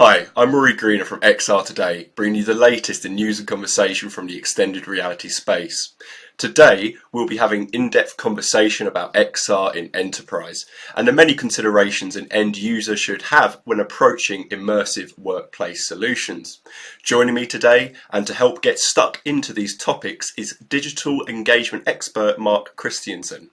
Hi, I'm Rory Greener from XR Today, bringing you the latest in news and conversation from the extended reality space. Today, we'll be having in-depth conversation about XR in enterprise and the many considerations an end user should have when approaching immersive workplace solutions. Joining me today and to help get stuck into these topics is digital engagement expert Mark Christianson.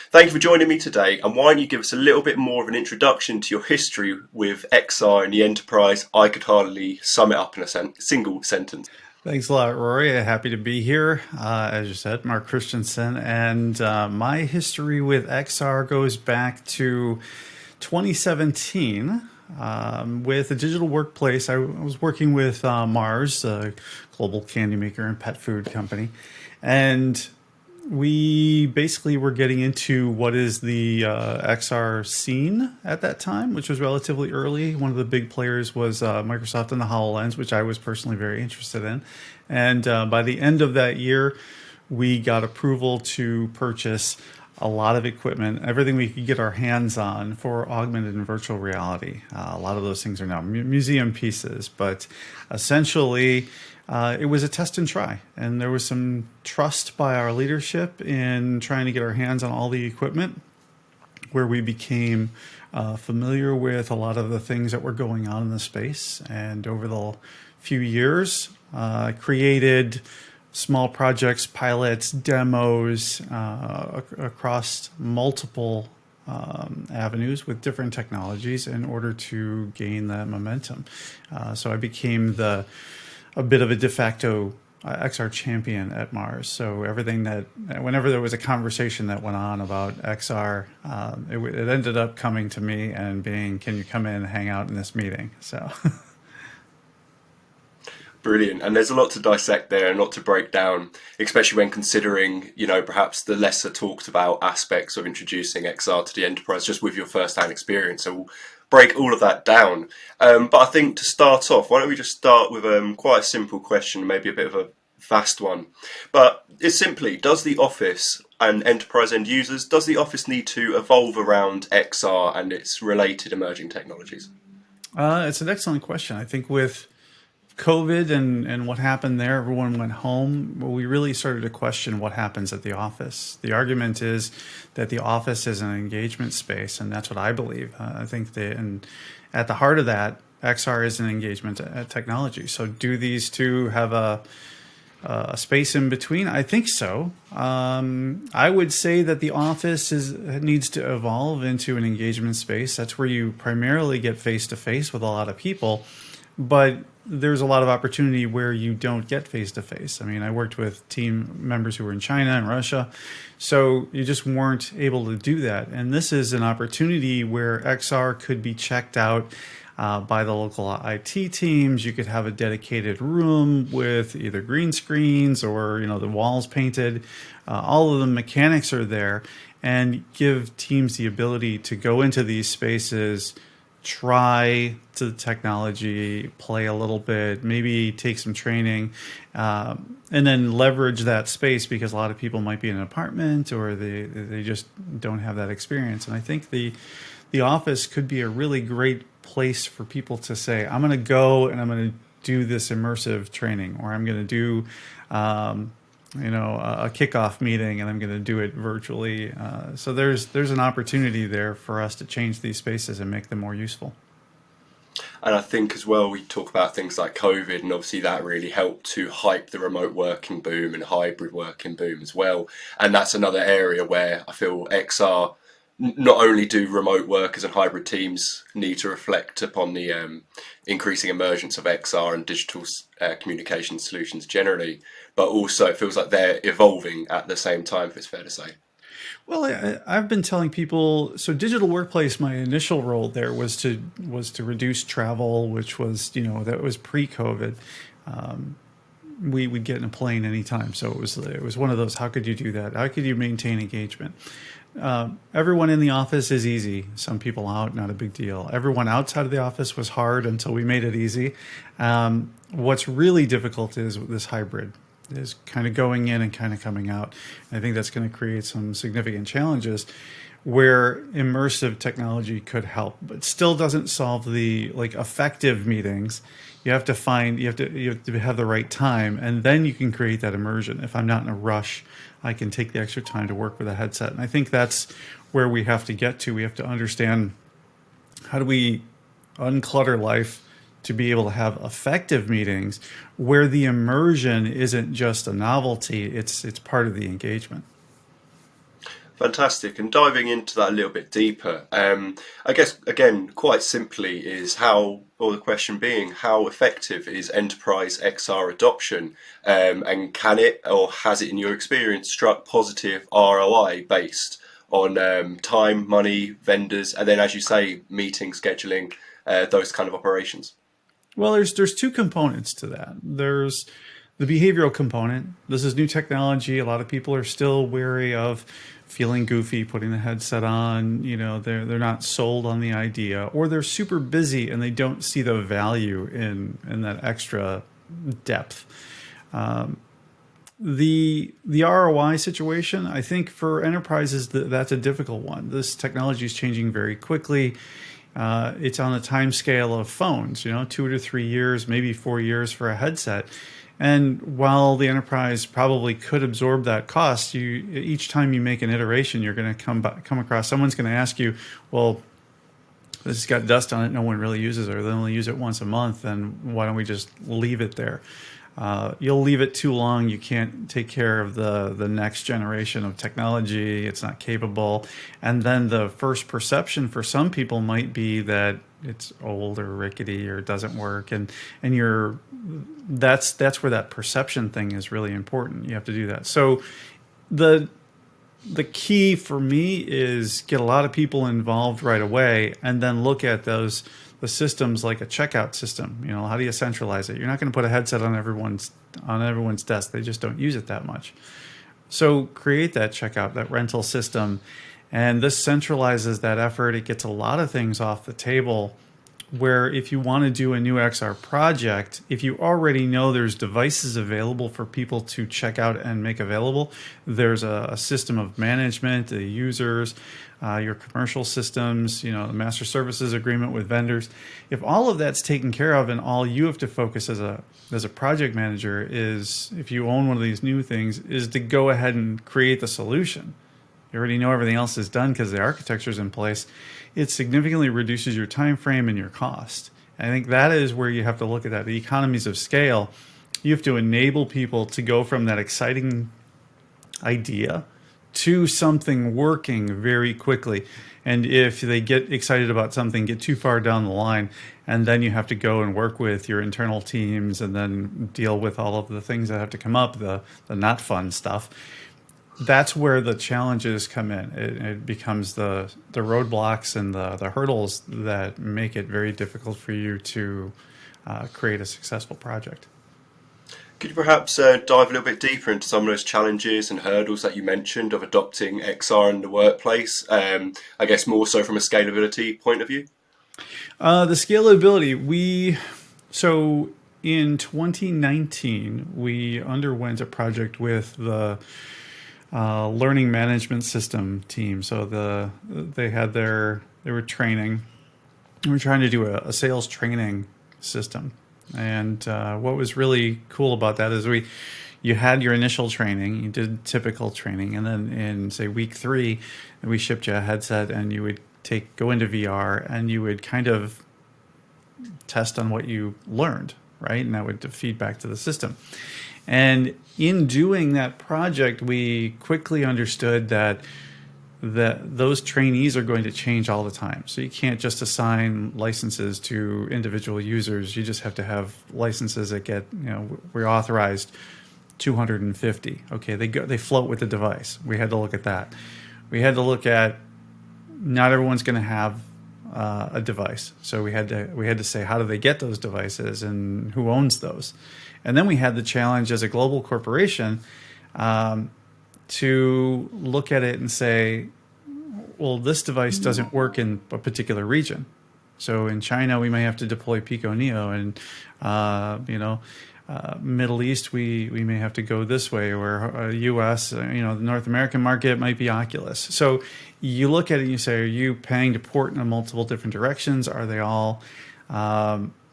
Thank you for joining me today, and why don't you give us a little bit more of an introduction to your history with XR in the enterprise? I could hardly sum it up in a single sentence. Thanks a lot, Rory. Happy to be here. As you said, Mark Christianson. And my history with XR goes back to 2017 with a digital workplace. I was working with Mars, a global candy maker and pet food company. And we basically were getting into what is the XR scene at that time, which was relatively early. One of the big players was Microsoft and the HoloLens, which I was personally very interested in. And by the end of that year, we got approval to purchase a lot of equipment, everything we could get our hands on for augmented and virtual reality. A lot of those things are now museum pieces, but essentially it was a test and try. And there was some trust by our leadership in trying to get our hands on all the equipment, where we became familiar with a lot of the things that were going on in the space. And over the few years, created small projects, pilots, demos across multiple avenues with different technologies in order to gain that momentum. So I became a bit of a de facto XR champion at Mars. So everything whenever there was a conversation that went on about XR, it ended up coming to me and being, can you come in and hang out in this meeting? So. Brilliant. And there's a lot to dissect there and a lot to break down, especially when considering, perhaps the lesser talked about aspects of introducing XR to the enterprise just with your first-hand experience. So we'll break all of that down. But I think to start off, why don't we just start with quite a simple question, maybe a bit of a vast one. But it's simply, does the office and enterprise end users, does the office need to evolve around XR and its related emerging technologies? It's an excellent question. I think with COVID and what happened there, everyone went home. Well, we really started to question what happens at the office. The argument is that the office is an engagement space, and that's what I believe. I think and at the heart of that, XR is an engagement technology. So do these two have a space in between? I think so. I would say that the office needs to evolve into an engagement space. That's where you primarily get face-to-face with a lot of people. But there's a lot of opportunity where you don't get face-to-face. I mean, I worked with team members who were in China and Russia, so you just weren't able to do that. And this is an opportunity where XR could be checked out by the local IT teams. You could have a dedicated room with either green screens or, the walls painted. All of the mechanics are there, and give teams the ability to go into these spaces, try to the technology, play a little bit, maybe take some training, and then leverage that space, because a lot of people might be in an apartment or they just don't have that experience. And I think the office could be a really great place for people to say, I'm going to go and I'm going to do this immersive training, or I'm going to do a kickoff meeting, and I'm going to do it virtually. So there's an opportunity there for us to change these spaces and make them more useful. And I think as well, we talk about things like COVID, and obviously that really helped to hype the remote working boom and hybrid working boom as well. And that's another area where I feel XR, not only do remote workers and hybrid teams need to reflect upon the increasing emergence of XR and digital communication solutions generally, but also it feels like they're evolving at the same time, if it's fair to say. Well, I've been telling people, so digital workplace, my initial role there was to reduce travel, which was, that was pre-COVID. We'd get in a plane anytime. So it was one of those, how could you do that? How could you maintain engagement? Everyone in the office is easy. Some people out, not a big deal. Everyone outside of the office was hard until we made it easy. What's really difficult is this hybrid. is kind of going in and kind of coming out. And I think that's going to create some significant challenges where immersive technology could help, but still doesn't solve the like effective meetings. You have to have the right time, and then you can create that immersion. If I'm not in a rush, I can take the extra time to work with a headset. And I think that's where we have to get to. We have to understand, how do we unclutter life to be able to have effective meetings where the immersion isn't just a novelty, it's part of the engagement. Fantastic. And diving into that a little bit deeper, I guess, again, quite simply, is how, or the question being, how effective is enterprise XR adoption? And can it, or has it, in your experience, struck positive ROI based on time, money, vendors, and then, as you say, meeting scheduling, those kind of operations? Well, there's two components to that. There's the behavioral component. This is new technology. A lot of people are still wary of feeling goofy, putting the headset on. You know, they're not sold on the idea, or they're super busy and they don't see the value in that extra depth. The ROI situation, I think for enterprises, that's a difficult one. This technology is changing very quickly. It's on the time scale of phones, 2 to 3 years, maybe 4 years for a headset. And while the enterprise probably could absorb that cost, each time you make an iteration, you're going to come across, someone's going to ask you, well, this has got dust on it, no one really uses it, or they only use it once a month, then why don't we just leave it there? You'll leave it too long, you can't take care of the next generation of technology, it's not capable. And then the first perception for some people might be that it's old or rickety or doesn't work, and that's where that perception thing is really important. You have to do that. So the key for me is get a lot of people involved right away, and then look at the systems like a checkout system. How do you centralize it? You're not going to put a headset on everyone's desk. They just don't use it that much. So create that checkout, that rental system, and this centralizes that effort. It gets a lot of things off the table, where if you want to do a new XR project, if you already know there's devices available for people to check out and make available, there's a system of management, the users, your commercial systems, the master services agreement with vendors. If all of that's taken care of, and all you have to focus as a project manager is, if you own one of these new things, is to go ahead and create the solution. You already know everything else is done because the architecture is in place. It significantly reduces your time frame and your cost. And I think that is where you have to look at that. The economies of scale, you have to enable people to go from that exciting idea to something working very quickly. And if they get excited about something, get too far down the line, and then you have to go and work with your internal teams and then deal with all of the things that have to come up, the not fun stuff. That's where the challenges come in. It becomes the roadblocks and the hurdles that make it very difficult for you to create a successful project. Could you perhaps dive a little bit deeper into some of those challenges and hurdles that you mentioned of adopting XR in the workplace? I guess more so from a scalability point of view? The scalability, so in 2019, we underwent a project with the learning management system team. So they were training. We were trying to do a sales training system. And what was really cool about that is you had your initial training, you did typical training, and then in, say, week 3, we shipped you a headset, and you would go into VR, and you would kind of test on what you learned, right? And that would feed back to the system. And in doing that project, we quickly understood that those trainees are going to change all the time. So you can't just assign licenses to individual users. You just have to have licenses that get, we're authorized 250. Okay, they float with the device. We had to look at that. We had to look at, not everyone's going to have a device. So we had to say, how do they get those devices and who owns those? And then we had the challenge as a global corporation to look at it and say, well, this device doesn't work in a particular region. So in China, we may have to deploy Pico Neo, and Middle East, we may have to go this way, or U.S., the North American market might be Oculus. So you look at it and you say, are you paying to port in multiple different directions? Are they all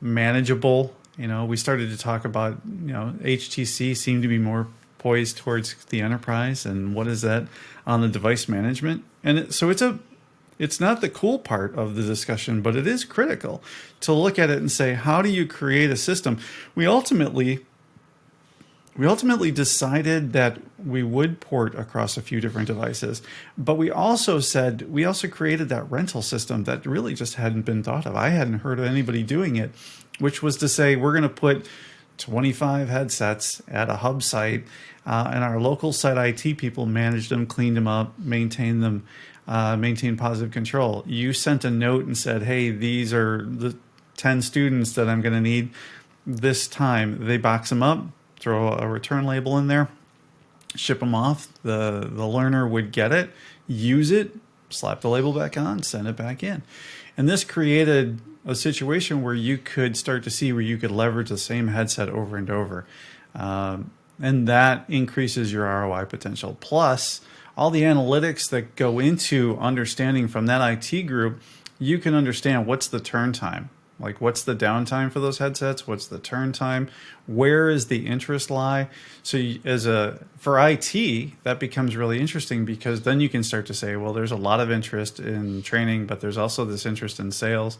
manageable? We started to talk about, HTC seemed to be more poised towards the enterprise, and what is that on the device management? And so it's not the cool part of the discussion, but it is critical to look at it and say, how do you create a system? We ultimately decided that we would port across a few different devices, but we also created that rental system that really just hadn't been thought of. I hadn't heard of anybody doing it, which was to say we're going to put 25 headsets at a hub site, and our local site IT people managed them, cleaned them up, maintained them, maintain positive control. You sent a note and said, hey, these are the 10 students that I'm going to need this time. They box them up, throw a return label in there, ship them off. The learner would get it, use it, slap the label back on, send it back in. And this created a situation where you could start to see where you could leverage the same headset over and over. And that increases your ROI potential. Plus, all the analytics that go into understanding from that IT group, you can understand what's the turn time. Like, what's the downtime for those headsets? What's the turn time? Where is the interest lie? So for IT, that becomes really interesting, because then you can start to say, well, there's a lot of interest in training, but there's also this interest in sales.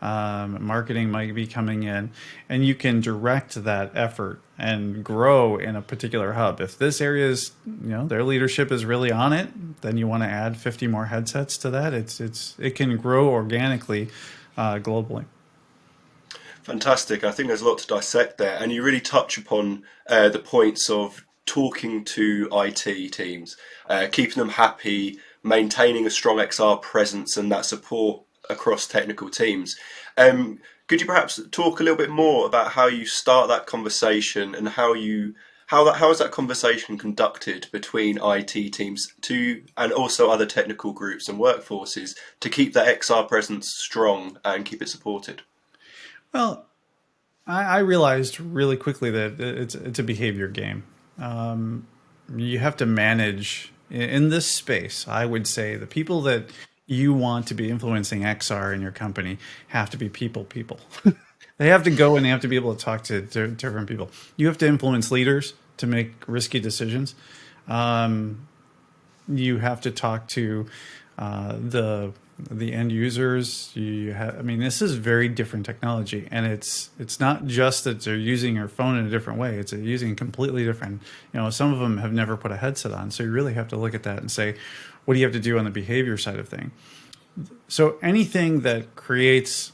Marketing might be coming in, and you can direct that effort and grow in a particular hub. If this area is, their leadership is really on it, then you want to add 50 more headsets to that. It can grow organically globally. Fantastic. I think there's a lot to dissect there, and you really touch upon the points of talking to IT teams, keeping them happy, maintaining a strong XR presence and that support across technical teams. Could you perhaps talk a little bit more about how you start that conversation, and how is that conversation conducted between IT teams and also other technical groups and workforces to keep that XR presence strong and keep it supported? Well, I realized really quickly that it's a behavior game. You have to manage in this space. I would say the people that you want to be influencing XR in your company have to be people. They have to go and they have to be able to talk to different people. You have to influence leaders to make risky decisions. You have to talk to the end users. This is very different technology, and it's not just that they're using your phone in a different way. It's using completely different. Some of them have never put a headset on, so you really have to look at that and say, what do you have to do on the behavior side of thing? So anything that creates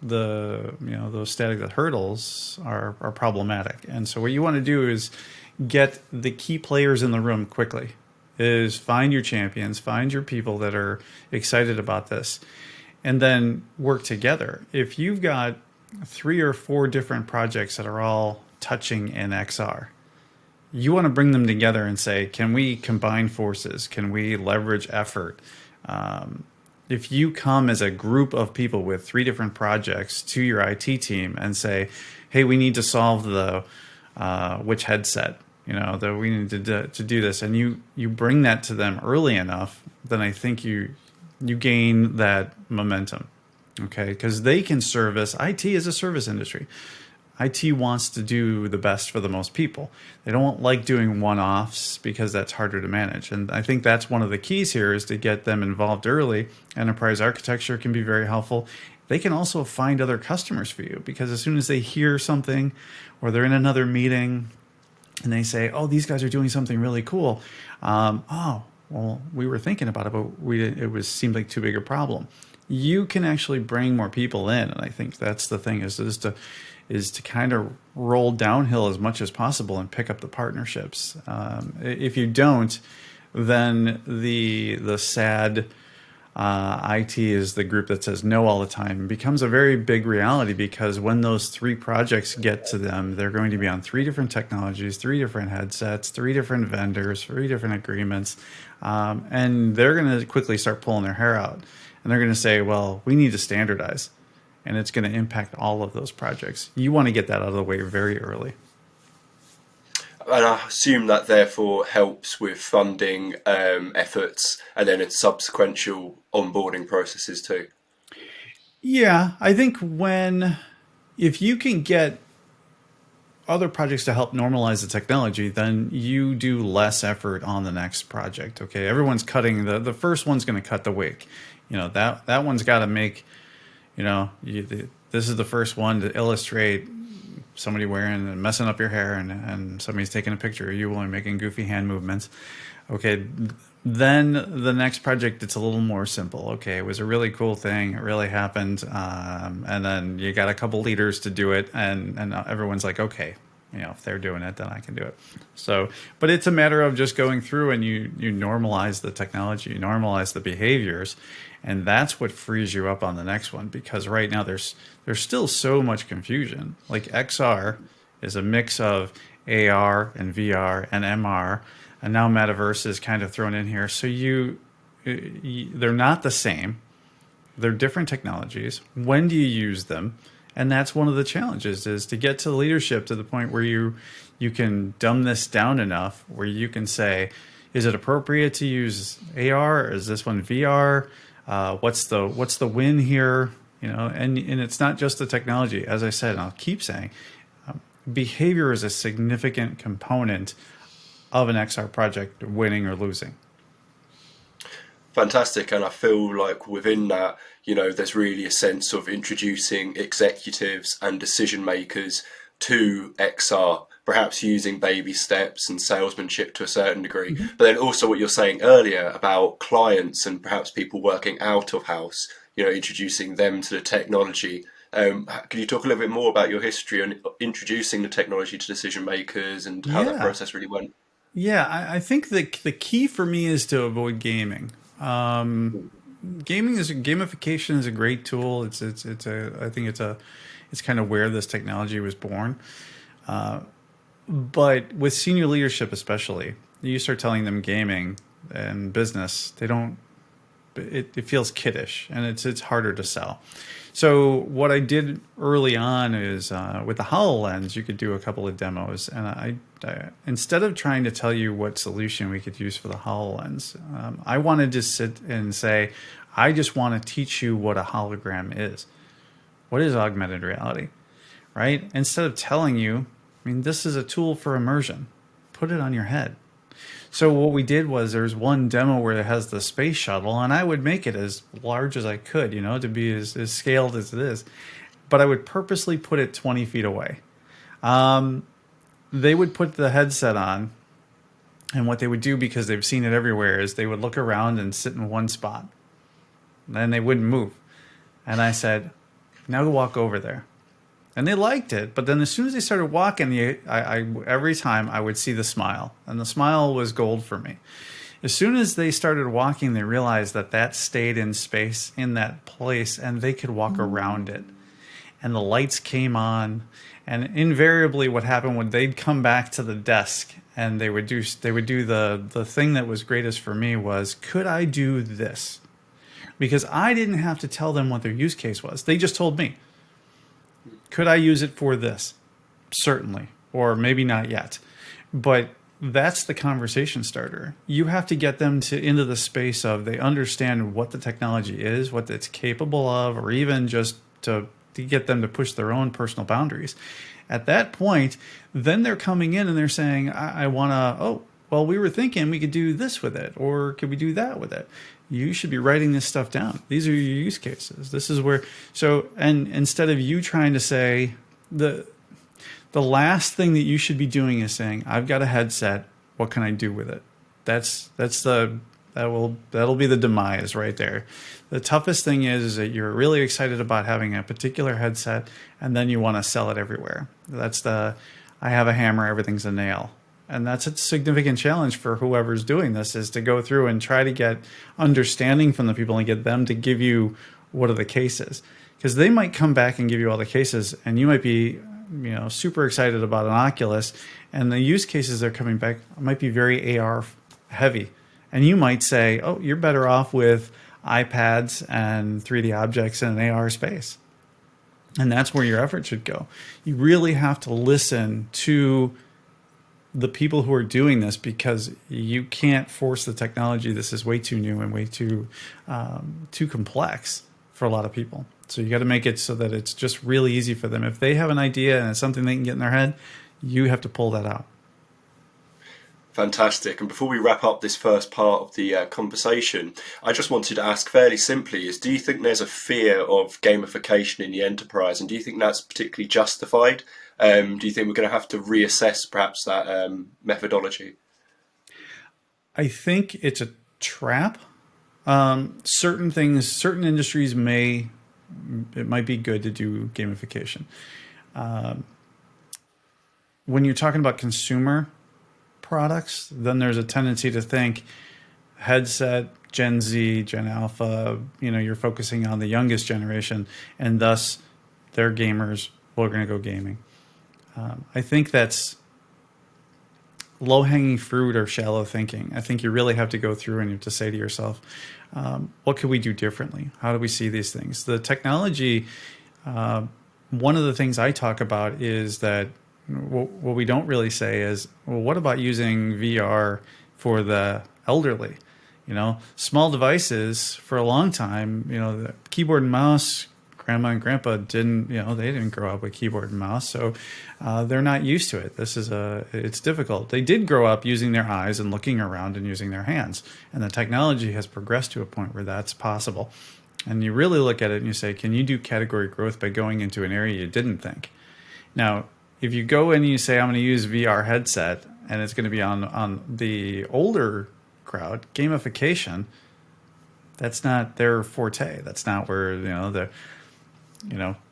those static hurdles are problematic. And so what you want to do is get the key players in the room quickly. Is find your champions, find your people that are excited about this, and then work together. If you've got 3 or 4 different projects that are all touching in XR, you want to bring them together and say, can we combine forces? Can we leverage effort? If you come as a group of people with 3 different projects to your IT team and say, hey, we need to solve the which headset, that we need to do this, and you bring that to them early enough, then I think you gain that momentum, okay? Because they can service. IT is a service industry. IT wants to do the best for the most people. They don't like doing one-offs because that's harder to manage. And I think that's one of the keys here, is to get them involved early. Enterprise architecture can be very helpful. They can also find other customers for you, because as soon as they hear something or they're in another meeting and they say, oh, these guys are doing something really cool. Well, we were thinking about it, but seemed like too big a problem. You can actually bring more people in. And I think that's the thing, is to kind of roll downhill as much as possible and pick up the partnerships. If you don't, then the sad IT is the group that says no all the time. It becomes a very big reality, because when those 3 projects get to them, they're going to be on 3 different technologies, 3 different headsets, 3 different vendors, 3 different agreements. And they're going to quickly start pulling their hair out. And they're going to say, well, we need to standardize. And it's going to impact all of those projects. You want to get that out of the way very early. And I assume that therefore helps with funding efforts and then its subsequential onboarding processes too. Yeah, I think if you can get other projects to help normalize the technology, then you do less effort on the next project. Okay, everyone's cutting the first one's going to cut the wig. That one's got to make this is the first one to illustrate somebody wearing and messing up your hair, and somebody's taking a picture of you while you're making goofy hand movements. Okay, then the next project, it's a little more simple. Okay, it was a really cool thing. It really happened. And then you got a couple leaders to do it, and everyone's like, okay, if they're doing it, then I can do it. So, but it's a matter of just going through and you normalize the technology, you normalize the behaviors, and that's what frees you up on the next one. Because right now there's still so much confusion. Like XR is a mix of AR and VR and MR, and now metaverse is kind of thrown in here. So they're not the same. They're different technologies. When do you use them? And that's one of the challenges, is to get to leadership to the point where you can dumb this down enough where you can say, is it appropriate to use AR? Or is this one VR? What's the win here? And it's not just the technology. As I said, and I'll keep saying, behavior is a significant component of an XR project winning or losing. Fantastic, and I feel like within that, there's really a sense of introducing executives and decision makers to XR, perhaps using baby steps and salesmanship to a certain degree. Mm-hmm. But then also what you're saying earlier about clients and perhaps people working out of house, introducing them to the technology. Can you talk a little bit more about your history on introducing the technology to decision makers and how that process really went? Yeah, I think the key for me is to avoid gaming. Gamification is a great tool. It's kind of where this technology was born. But with senior leadership, especially, you start telling them gaming and business, they don't. It feels kiddish, and it's harder to sell. So what I did early on is with the HoloLens, you could do a couple of demos, and I instead of trying to tell you what solution we could use for the HoloLens, I wanted to sit and say, I just want to teach you what a hologram is. What is augmented reality, right? Instead of telling you, this is a tool for immersion. Put it on your head. So what we did was there's one demo where it has the space shuttle, and I would make it as large as I could, to be as scaled as it is. But I would purposely put it 20 feet away. They would put the headset on, and what they would do, because they've seen it everywhere, is they would look around and sit in one spot. Then they wouldn't move. And I said, now go walk over there. And they liked it, but then as soon as they started walking, every time I would see the smile, and the smile was gold for me. As soon as they started walking, they realized that stayed in space, in that place, and they could walk around it. And the lights came on, and invariably what happened when they'd come back to the desk, and they would do the thing that was greatest for me was, could I do this? Because I didn't have to tell them what their use case was. They just told me. Could I use it for this? Certainly. Or maybe not yet. But that's the conversation starter. You have to get them into the space of they understand what the technology is, what it's capable of, or even just to get them to push their own personal boundaries. At that point, then they're coming in and they're saying, I want to, we were thinking we could do this with it, or could we do that with it? You should be writing this stuff down. These are your use cases. This is where, and instead of you trying to say, the last thing that you should be doing is saying, I've got a headset, what can I do with it? That'll be the demise right there. The toughest thing is that you're really excited about having a particular headset, and then you want to sell it everywhere. I have a hammer, everything's a nail. And that's a significant challenge for whoever's doing this, is to go through and try to get understanding from the people and get them to give you what are the cases. Because they might come back and give you all the cases, and you might be super excited about an Oculus, and the use cases they're coming back might be very AR heavy. And you might say, you're better off with iPads and 3D objects in an AR space. And that's where your effort should go. You really have to listen to the people who are doing this, because you can't force the technology. This is way too new and way too complex for a lot of people. So you got to make it so that it's just really easy for them. If they have an idea and it's something they can get in their head, you have to pull that out. Fantastic. And before we wrap up this first part of the conversation, I just wanted to ask fairly simply do you think there's a fear of gamification in the enterprise? And do you think that's particularly justified? Do you think we're going to have to reassess perhaps that methodology? I think it's a trap. Certain things, certain industries it might be good to do gamification. When you're talking about consumer products, then there's a tendency to think headset, Gen Z, Gen Alpha, you're focusing on the youngest generation, and thus they're gamers, we're going to go gaming. I think that's low-hanging fruit or shallow thinking. I think you really have to go through and you have to say to yourself, what could we do differently? How do we see these things? The technology, one of the things I talk about is that what we don't really say is, well, what about using VR for the elderly? Small devices for a long time, the keyboard and mouse, grandma and grandpa didn't, they didn't grow up with keyboard and mouse. So they're not used to it. It's difficult. They did grow up using their eyes and looking around and using their hands. And the technology has progressed to a point where that's possible. And you really look at it and you say, can you do category growth by going into an area you didn't think? Now, if you go in and you say, I'm going to use VR headset, and it's going to be on the older crowd, gamification, that's not their forte. That's not where, the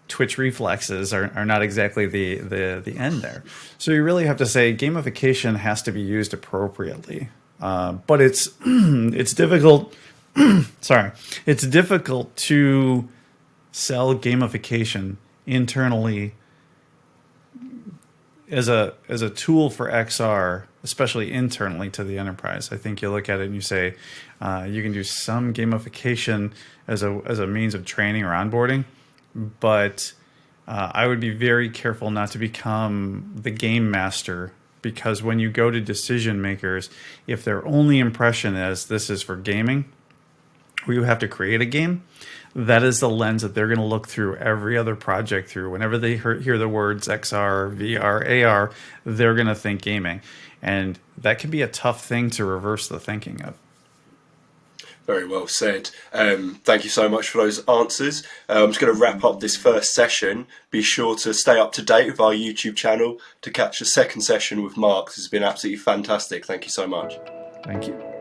twitch reflexes are not exactly the end there. So you really have to say gamification has to be used appropriately. But it's difficult. Sorry, it's difficult to sell gamification internally as a tool for XR, especially internally to the enterprise. I think you look at it and you say you can do some gamification as a means of training or onboarding, but I would be very careful not to become the game master, because when you go to decision makers, if their only impression is this is for gaming, or you have to create a game, that is the lens that they're going to look through every other project through. Whenever they hear the words XR, VR, AR, they're going to think gaming. And that can be a tough thing to reverse the thinking of. Very well said. Thank you so much for those answers. I'm just going to wrap up this first session. Be sure to stay up to date with our YouTube channel to catch the second session with Mark. This has been absolutely fantastic. Thank you so much. Thank you.